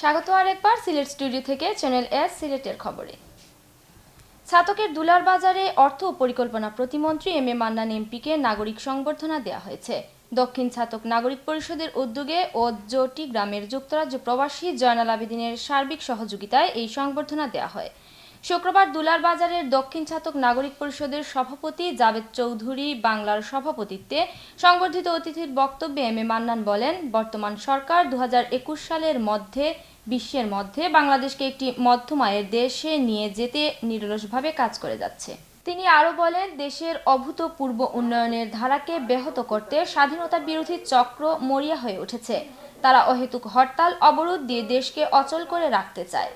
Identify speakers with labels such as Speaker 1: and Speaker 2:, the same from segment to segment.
Speaker 1: স্বাগত আরেকবার সিলেট স্টুডিও থেকে চ্যানেল এস সিলেটের খবরে। ছাতকের দুলার বাজারে অর্থ ও পরিকল্পনা প্রতিমন্ত্রী এম এ মান্নান এমপিকে নাগরিক সংবর্ধনা দেওয়া হয়েছে। দক্ষিণ ছাতক নাগরিক পরিষদের উদ্যোগে ও জটি গ্রামের যুক্তরাজ্য প্রবাসী জয়নাল আবেদিনের সার্বিক সহযোগিতায় এই সংবর্ধনা দেওয়া হয়। শুক্রবার দুলার বাজারের দক্ষিণ ছাতক নাগরিক পরিষদের সভাপতি জাবেদ চৌধুরী বাংলার সভাপতিত্বে সংবর্ধিত অতিথির বক্তব্যে এম এ মান্নান বলেন, বর্তমান সরকার 2021 সালের মধ্যে বিশ্বের মধ্যে বাংলাদেশকে একটি মধ্যম আয়ের দেশে নিয়ে যেতে নিরলসভাবে কাজ করে যাচ্ছে। তিনি আরও বলেন, দেশের অভূতপূর্ব উন্নয়নের ধারাকে ব্যাহত করতে স্বাধীনতা বিরোধী চক্র মরিয়া হয়ে উঠেছে। তারা অহেতুক হরতাল অবরোধ দিয়ে দেশকে অচল করে রাখতে চায়।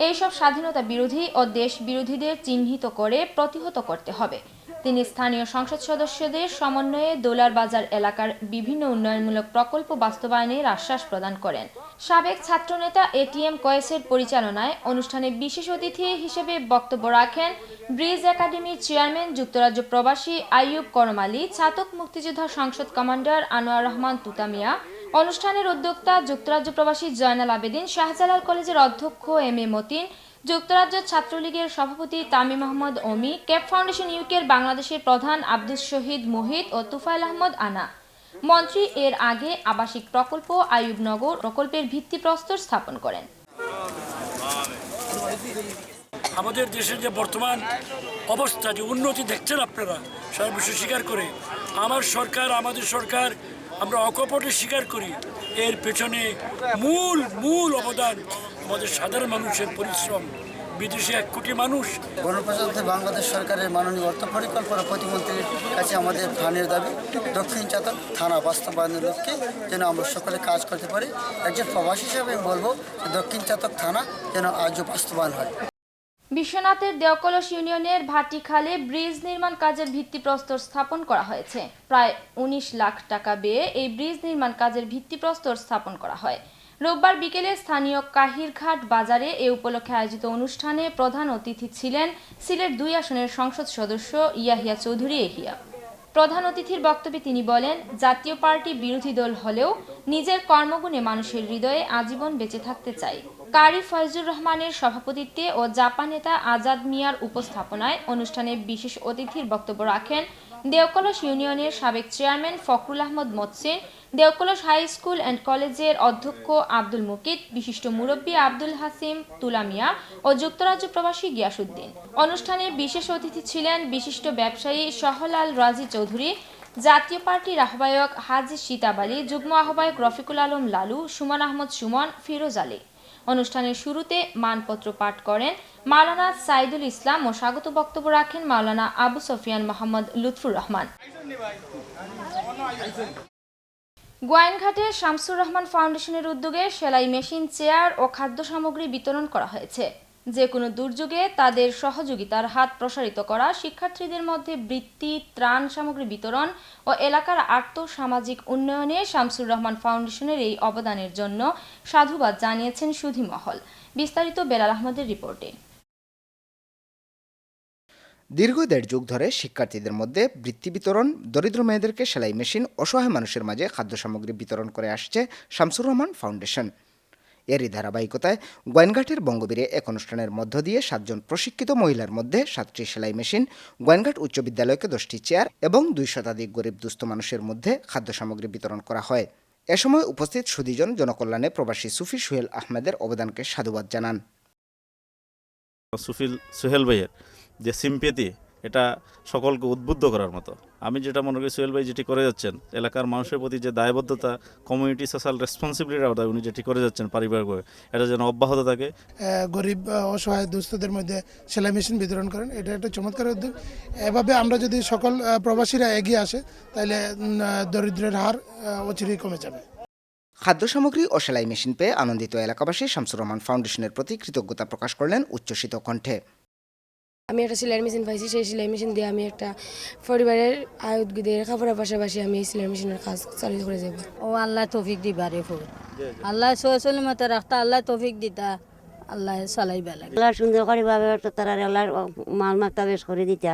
Speaker 1: এইসব স্বাধীনতা বিরোধী ও দেশ বিরোধীদের চিহ্নিত করে প্রতিহত করতে হবে। তিনি স্থানীয় সংসদ সদস্যদের সমন্বয়ে দোলার বাজার এলাকার বিভিন্ন উন্নয়নমূলক প্রকল্প বাস্তবায়নের আশ্বাস প্রদান করেন। সাবেক ছাত্রনেতা এটিএম কয়েসের পরিচালনায় অনুষ্ঠানে বিশেষ অতিথি হিসেবে বক্তব্য রাখেন ব্রিজ একাডেমির চেয়ারম্যান যুক্তরাজ্য প্রবাসী আইয়ুব করম আলী, ছাতক মুক্তিযোদ্ধা সংসদ কমান্ডার আনোয়ার রহমান তুতামিয়া, অনুষ্ঠানের উদ্যোক্তা যুক্তরাজ্য প্রবাসী জয়নাল আবেদিন, শাহজালাল কলেজের অধ্যক্ষ এম এ মতিন, যুক্তরাজ্য ছাত্রলীগের সভাপতি তামিম আহমদ অমি, ক্যাপ ফাউন্ডেশন ইউকের বাংলাদেশের প্রধান আব্দুস শহীদ মুহিত ও তুফাইল আহমদ আনা। মন্ত্রী এর আগে আবাসিক প্রকল্প আইয়ুবনগর প্রকল্পের ভিত্তিপ্রস্তর স্থাপন করেন।
Speaker 2: আমাদের দেশের যে বর্তমান অবস্থা, যে উন্নতি দেখছেন আপনারা সর্বস্ব স্বীকার করে আমাদের সরকার আমরা অকপটে স্বীকার করি, এর পেছনে মূল অবদান আমাদের সাধারণ মানুষের পরিশ্রম। বিদেশে 1 কোটি মানুষ।
Speaker 3: গণপ্রজাতন্ত্রী বাংলাদেশ সরকারের মাননীয় অর্থ পরিকল্পনা প্রতিমন্ত্রীর কাছে আমাদের প্রাণের দাবি, দক্ষিণ ছাতক থানা বাস্তবায়নের লক্ষ্যে যেন আমরা সকলে কাজ করতে পারি। একজন প্রবাসী হিসাবে আমি বলবো যে দক্ষিণ ছাতক থানা যেন আজও বাস্তবায়ন হয়।
Speaker 1: বিশ্বনাথের দেওকলস ইউনিয়নের ভাটিখালে ব্রিজ নির্মাণ কাজের ভিত্তিপ্রস্তর স্থাপন করা হয়েছে। প্রায় 19 লাখ টাকা ব্যয়ে এই ব্রিজ নির্মাণ কাজের ভিত্তিপ্রস্তর স্থাপন করা হয়। রোববার বিকেলে স্থানীয় কাহিরঘাট বাজারে এ উপলক্ষে আয়োজিত অনুষ্ঠানে প্রধান অতিথি ছিলেন সিলেট 2 আসনের সংসদ সদস্য ইয়াহিয়া চৌধুরী এহিয়া। প্রধান অতিথির বক্তব্যে তিনি বলেন, জাতীয় পার্টি বিরোধী দল হলেও নিজের কর্মগুণে মানুষের হৃদয়ে আজীবন বেঁচে থাকতে চাই। কারি ফয়জুর রহমানের সভাপতিত্বে ও জাপা নেতা আজাদ মিয়ার উপস্থাপনায় অনুষ্ঠানে বিশেষ অতিথির বক্তব্য রাখেন দেওকলস ইউনিয়নের সাবেক chairman Fakhrul Ahmed Mohsin, Deokalas high school and কলেজের অধ্যক্ষ আব্দুল মুকিত, বিশিষ্ট মুরব্বী আব্দুল হাসিম তুলামিয়া ও যুক্তরাজ্য প্রবাসী গিয়াসউদ্দিন। অনুষ্ঠানে বিশেষ অতিথি ছিলেন বিশিষ্ট ব্যবসায়ী শহলাল রাজি চৌধুরী, জাতীয় পার্টির আহ্বায়ক হাজি শিতাব আলী, যুগ্ম আহ্বায়ক রফিকুল আলম লালু, সুমন আহমদ সুমন, ফিরোজ আলী। অনুষ্ঠানের শুরুতে মানপত্র পাঠ করেন মাওলানা সাইদুল ইসলাম ও স্বাগত বক্তব্য রাখেন মাওলানা আবু সফিয়ান মোহাম্মদ লুৎফুর রহমান। গোয়াইনঘাটে শামসুর রহমান ফাউন্ডেশনের উদ্যোগে সেলাই মেশিন, চেয়ার ও খাদ্য সামগ্রী বিতরণ করা হয়েছে। যে কোনো দুর্যোগে তাদের সহযোগিতার হাত প্রসারিত করা, শিক্ষার্থীদের মধ্যে বৃত্তি, ত্রাণ সামগ্রী বিতরণ ও এলাকার আর্থ-সামাজিক উন্নয়নে শামসুর রহমান ফাউন্ডেশনের এই অবদানের জন্য সাধুবাদ জানিয়েছেন সুধী মহল। বিস্তারিত বেলাল আহমদের রিপোর্টে।
Speaker 4: দীর্ঘ 1.5 যুগ ধরে শিক্ষার্থীদের মধ্যে বৃত্তি বিতরণ, দরিদ্র মেয়েদেরকে সেলাই মেশিন, অসহায় মানুষের মাঝে খাদ্য সামগ্রী বিতরণ করে আসছে শামসুর রহমান ফাউন্ডেশন। এরই ধারাবাহিকতায় গোয়াইনঘাটের বঙ্গবীরে এক অনুষ্ঠানের মধ্য দিয়ে 7 জন প্রশিক্ষিত মহিলার মধ্যে 7টি সেলাই মেশিন, গোয়াইনঘাট উচ্চ বিদ্যালয়কে 10টি চেয়ার এবং 2 শতাধিক গরিব দুস্থ মানুষের মধ্যে খাদ্য সামগ্রী বিতরণ করা হয়। এ সময় উপস্থিত সুধীজন জনকল্যাণে প্রবাসী সুফি সুহেল আহমেদের অবদানকে সাধুবাদ জানান।
Speaker 5: সুহেল ভাইয়ের যে সিম্পেথি, এটা সকলকে উদ্বুদ্ধ করার মতো। আমি যেটা মনে করি, সুহেল ভাই যেটি করে যাচ্ছেন, এলাকার মানুষের প্রতি যে দায়বদ্ধতা, কমিউনিটি সোশ্যাল রেসপন্সিবিলিটি উনি যেটি করে যাচ্ছেন পারিবারিকভাবে, এটা যেন অব্যাহত থাকে।
Speaker 6: গরিব অসহায় দুস্থদের মধ্যে সেলাই মেশিন বিতরণ করেন, এটা একটা চমৎকার উদ্যোগ। এভাবে আমরা যদি সকল প্রবাসীরা এগিয়ে আসে, তাহলে দরিদ্রের হার অচিরেই কমে যাবে।
Speaker 4: খাদ্য সামগ্রী ও সেলাই মেশিন পেয়ে আনন্দিত এলাকাবাসী শামসুর রহমান ফাউন্ডেশনের প্রতি কৃতজ্ঞতা প্রকাশ করলেন উচ্ছ্বসিত কণ্ঠে।
Speaker 7: আমি একটা সেলাই মেশিন পাইছি, সেই সেলাই মেশিন দিয়ে আমি একটা পরিবারের আয় উদ্গীদের খাবারের পাশাপাশি আমি এই সেলাই মেশিনের কাজ চালু করে যাব।
Speaker 8: ও আল্লাহ তৌফিক দিবা রে ফুল, আল্লাহ সহসল মতো রাখতা, আল্লাহ তৌফিক দিতা, আল্লাহ চালাইবা লাগে।
Speaker 9: আল্লাহ সুন্দর করে ভাবে তারা আল্লাহ মাল মাত্তা বেশ করে দিতা,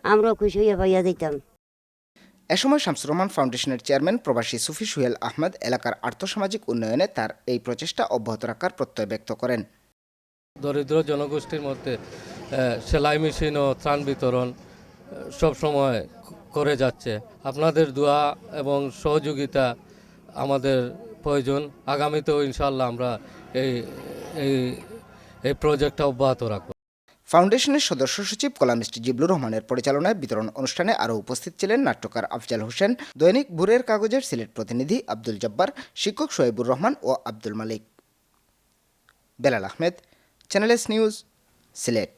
Speaker 9: আমরাও খুশি হইয়া পাইয়া দিতাম।
Speaker 4: এ সময় শামসুর রহমান ফাউন্ডেশনের চেয়ারম্যান প্রবাসী সুফি সুহেল আহমেদ এলাকার আর্থসামাজিক উন্নয়নে তার এই প্রচেষ্টা অব্যাহত রাখার প্রত্যয় ব্যক্ত করেন।
Speaker 9: দরিদ্র জনগোষ্ঠীর মধ্যে সেলাই মেশিন ও ত্রাণ বিতরণ সবসময় করে যাচ্ছে। আপনাদের দোয়া এবং সহযোগিতা আমাদের প্রয়োজন। আগামীতেও ইনশাআল্লাহ আমরা এই প্রজেক্টটা অব্যাহত রাখব।
Speaker 4: ফাউন্ডেশনের সদস্য সচিব কলামিস্ট জিবলুর রহমানের পরিচালনায় বিতরণ অনুষ্ঠানে আরও উপস্থিত ছিলেন নাট্যকার আফজাল হোসেন, দৈনিক ভোরের কাগজের সিলেট প্রতিনিধি আব্দুল জব্বার, শিক্ষক শোয়েবুর রহমান ও Abdul Malik. Belal Ahmed, channel S news, Sylhet.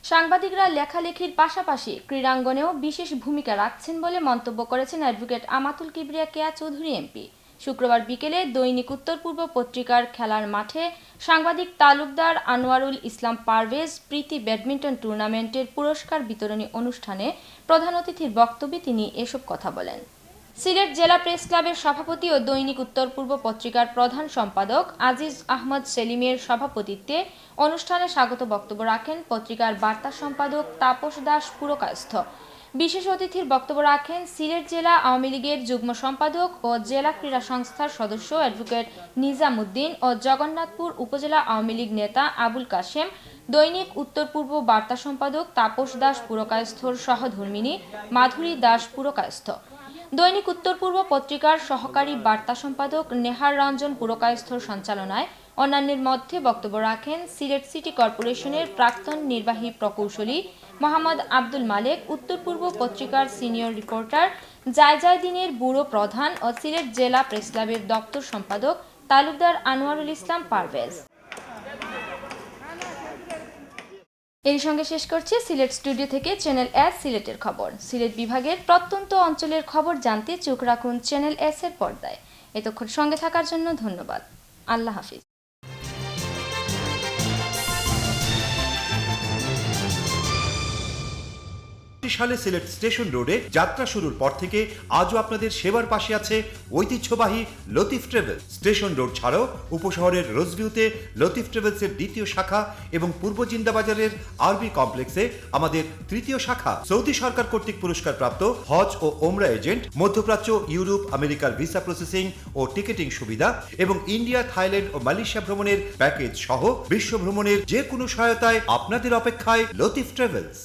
Speaker 1: সাংবাদিকরা লেখালেখির পাশাপাশি ক্রীড়াঙ্গনেও বিশেষ ভূমিকা রাখছেন বলে মন্তব্য করেছেন অ্যাডভোকেট আমাতুল কিবরিয়া কেয়া চৌধুরী এমপি। শুক্রবার বিকেলে দৈনিক উত্তর পূর্ব পত্রিকার খেলার মাঠে সাংবাদিক তালুকদার আনোয়ারুল ইসলাম পারভেজ প্রীতি ব্যাডমিন্টন টুর্নামেন্টের পুরস্কার বিতরণী অনুষ্ঠানে প্রধান অতিথির বক্তব্যে তিনি এসব কথা বলেন। সিলেট জেলা প্রেস ক্লাবের সভাপতি ও দৈনিক উত্তর পূর্ব পত্রিকার প্রধান সম্পাদক আজিজ আহমদ সেলিমের সভাপতিত্বে অনুষ্ঠানে স্বাগত বক্তব্য রাখেন পত্রিকার বার্তা সম্পাদক তাপস দাস পুরকায়স্থ। বিশেষ অতিথির বক্তব্য রাখেন সিলেট জেলা আওয়ামী লীগের যুগ্ম সম্পাদক ও জেলা ক্রীড়া সংস্থার সদস্য অ্যাডভোকেট নিজামুদ্দিন ও জগন্নাথপুর উপজেলা আওয়ামী লীগ নেতা আবুল কাশেম, দৈনিক উত্তর পূর্ব বার্তা সম্পাদক তাপস দাস পুরকায়স্থর সহধর্মিনী মাধুরী দাস পুরকায়স্থ, দৈনিক উত্তর পূর্ব পত্রিকার সহকারী বার্তা সম্পাদক নেহার রঞ্জন পুরকায়স্থর সঞ্চালনায় অন্যান্যের মধ্যে বক্তব্য রাখেন সিলেট সিটি কর্পোরেশনের প্রাক্তন নির্বাহী প্রকৌশলী মোহাম্মদ আব্দুল মালেক, উত্তর পূর্ব পত্রিকার সিনিয়র রিপোর্টার জায়জায়দিনের ব্যুরো প্রধান ও সিলেট জেলা প্রেস ক্লাবের দপ্তর সম্পাদক তালুকদার আনোয়ারুল ইসলাম পারভেজ। এর সঙ্গে শেষ করছি সিলেট স্টুডিও থেকে চ্যানেল এস সিলেটের খবর। সিলেট বিভাগের প্রত্যন্ত অঞ্চলের খবর জানতে চোখ রাখুন চ্যানেল এস এর পর্দায়। এতক্ষণ সঙ্গে থাকার জন্য ধন্যবাদ। আল্লাহ হাফিজ।
Speaker 10: সালে সিলেট স্টেশন রোডে যাত্রা শুরুর পর থেকে আজও আপনাদের সেবার পাশে আছে ঐতিহ্যবাহী লতিফ ট্রাভেলস। স্টেশন রোড ছাড়াও উপশহরের রোজভিউতে লতিফ ট্রাভেলসের দ্বিতীয় শাখা এবং পূর্ব জিন্দাবাজারের আরবি কমপ্লেক্সে আমাদের তৃতীয় শাখা। সৌদি সরকার কর্তৃক পুরস্কারপ্রাপ্ত হজ ও ওমরা এজেন্ট, মধ্যপ্রাচ্য, ইউরোপ, আমেরিকার ভিসা প্রসেসিং ও টিকেটিং সুবিধা এবং ইন্ডিয়া, থাইল্যান্ড ও মালয়েশিয়া ভ্রমণের প্যাকেজ সহ বিশ্ব ভ্রমণের যে কোনো সহায়তায় আপনাদের অপেক্ষায় লতিফ ট্রাভেলস।